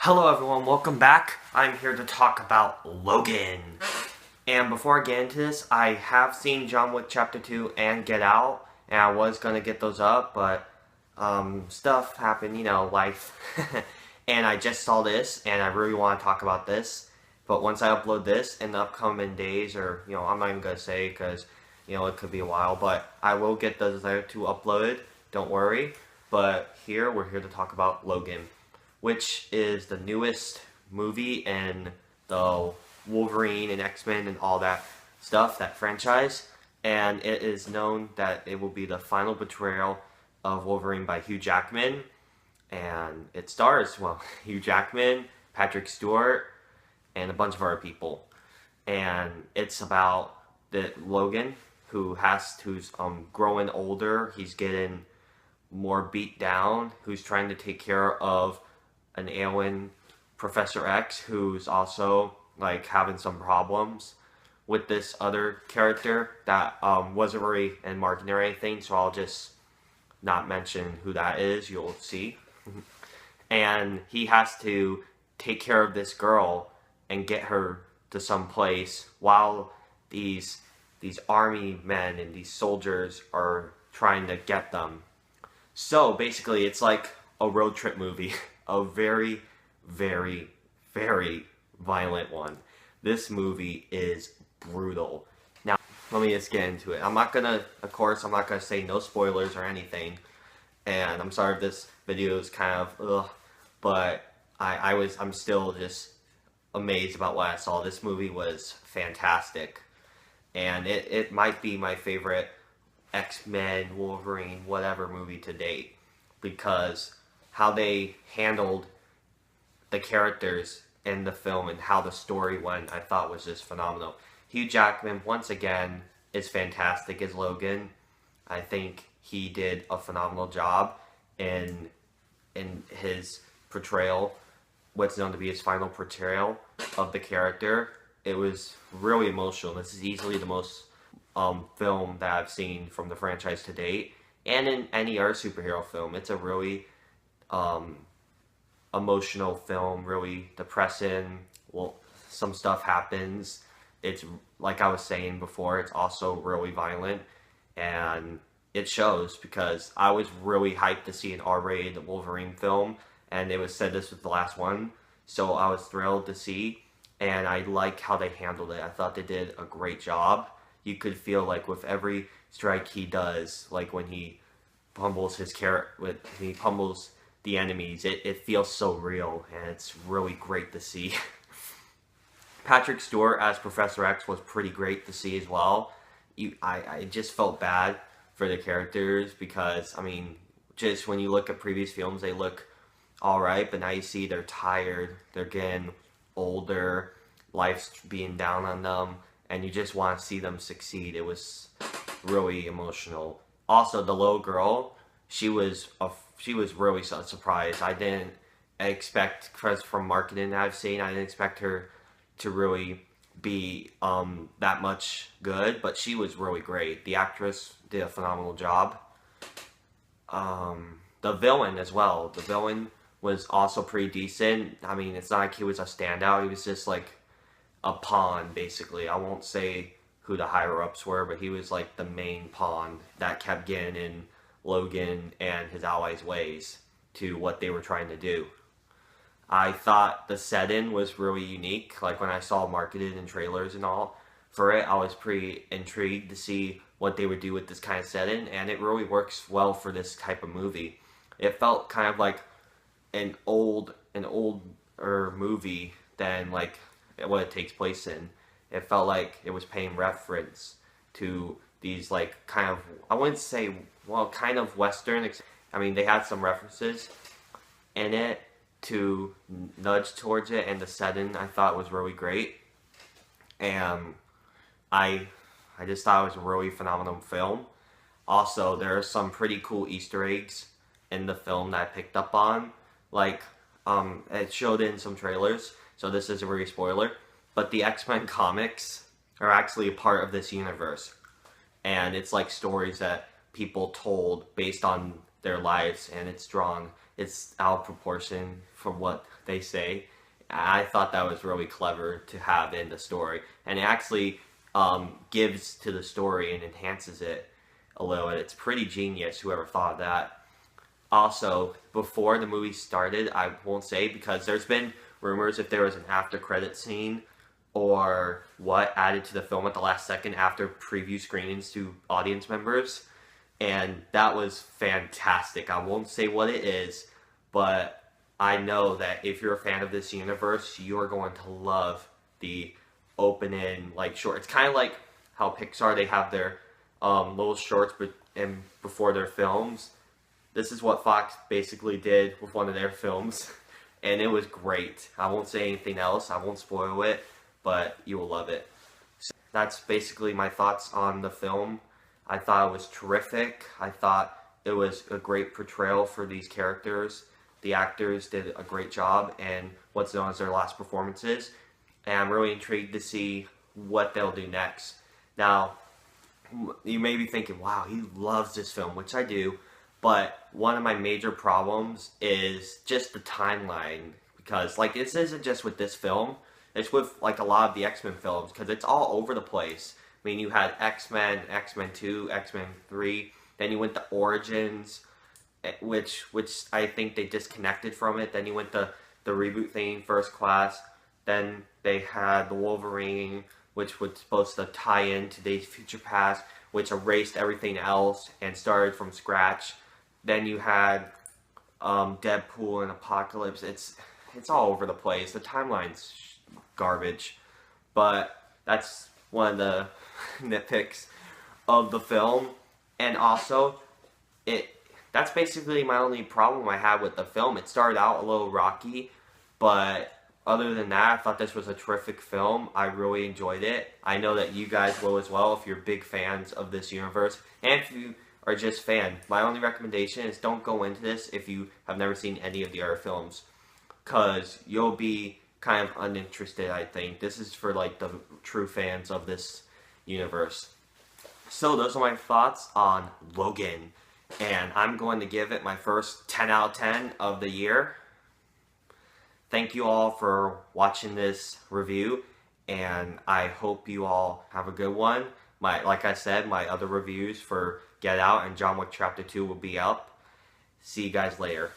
Hello everyone, welcome back. I'm here to talk about Logan. And before I get into this, I have seen John Wick Chapter 2 and Get Out, and I was going to get those up, but stuff happened, life. And I just saw this, and I really want to talk about this. But once I upload this in the upcoming days, or, I'm not even going to say because, it could be a while, but I will get those there to upload, don't worry. But we're here to talk about Logan, which is the newest movie in the Wolverine and X-Men and all that stuff, that franchise. And it is known that it will be the final portrayal of Wolverine by Hugh Jackman. And it stars, Hugh Jackman, Patrick Stewart, and a bunch of other people. And it's about Logan, who's growing older. He's getting more beat down, who's trying to take care of an alien Professor X, who's also having some problems with this other character that wasn't really in marketing or anything, so I'll just not mention who that is. You'll see. And he has to take care of this girl and get her to some place while these army men and these soldiers are trying to get them. So basically it's like a road trip movie. A very, very, very violent one. This movie is brutal. Now, let me just get into it. I'm not gonna say no spoilers or anything. And I'm sorry if this video is kind of but I'm still just amazed about what I saw. This movie was fantastic. And it might be my favorite X-Men, Wolverine, whatever movie to date. Because how they handled the characters in the film and how the story went, I thought was just phenomenal. Hugh Jackman, once again, is fantastic as Logan. I think he did a phenomenal job in his portrayal, what's known to be his final portrayal of the character. It was really emotional. This is easily the most film that I've seen from the franchise to date. And in any other superhero film, it's a really emotional film, really depressing. Well, some stuff happens. It's like I was saying before, it's also really violent, and it shows because I was really hyped to see an R-rated Wolverine film, and it was said this was the last one, so I was thrilled to see, and I like how they handled it. I thought they did a great job. You could feel with every strike he does, when he pummels he pummels the enemies, it feels so real, and it's really great to see. Patrick Stewart as Professor X was pretty great to see as well. I just felt bad for the characters because, just when you look at previous films, they look alright, but now you see they're tired, they're getting older, life's being down on them, and you just want to see them succeed. It was really emotional. Also, the little girl, she was really surprised. I didn't expect, because from marketing I've seen, I didn't expect her to really be that much good, but she was really great. The actress did a phenomenal job. The villain as well. The villain was also pretty decent. It's not like he was a standout. He was just a pawn, basically. I won't say who the higher-ups were, but he was the main pawn that kept getting in Logan and his allies' ways to what they were trying to do. I thought the setting was really unique. When I saw marketed in trailers and all for it, I was pretty intrigued to see what they would do with this kind of setting, and it really works well for this type of movie. It felt kind of like an older movie than what it takes place in. It felt like it was paying reference to these kind of, I wouldn't say, kind of Western. They had some references in it to nudge towards it, and the setting I thought was really great. And I just thought it was a really phenomenal film. Also, there are some pretty cool Easter eggs in the film that I picked up on. It showed in some trailers, so this isn't really a spoiler, but the X-Men comics are actually a part of this universe. And it's stories that people told based on their lives, and it's drawn it's out of proportion from what they say. I thought that was really clever to have in the story, and it actually gives to the story and enhances it a little. It's pretty genius, whoever thought of that. Also, before the movie started, I won't say because there's been rumors if there was an after credit scene or what added to the film at the last second after preview screenings to audience members, and that was fantastic. I won't say what it is, but I know that if you're a fan of this universe, you are going to love the opening like short. It's kind of like how Pixar, they have their little shorts and before their films. This is what Fox basically did with one of their films, and it was great. I won't say anything else. I won't spoil it, but you will love it. So that's basically my thoughts on the film. I thought it was terrific. I thought it was a great portrayal for these characters. The actors did a great job in what's known as their last performances, and I'm really intrigued to see what they'll do next. Now, you may be thinking, wow, he loves this film, which I do, but one of my major problems is just the timeline, because like this isn't just with this film, it's with like a lot of the X-Men films, because it's all over the place. I mean, you had X-Men, X-Men 2, X-Men 3, then you went to Origins, which I think they disconnected from it. Then you went to the reboot thing, First Class. Then they had the Wolverine, which was supposed to tie into Days of Future Past, which erased everything else and started from scratch. Then you had Deadpool and Apocalypse. It's all over the place. The timeline's garbage, but that's one of the nitpicks of the film. And also, that's basically my only problem I had with the film. It started out a little rocky, but other than that, I thought this was a terrific film. I really enjoyed it. I know that you guys will as well if you're big fans of this universe. And if you are just fan, my only recommendation is don't go into this if you have never seen any of the other films, because you'll be kind of uninterested, I think. This is for like the true fans of this universe. So those are my thoughts on Logan, and I'm going to give it my first 10 out of 10 of the year. Thank you all for watching this review, and I hope you all have a good one. Like I said, my other reviews for Get Out and John Wick Chapter 2 will be up. See you guys later.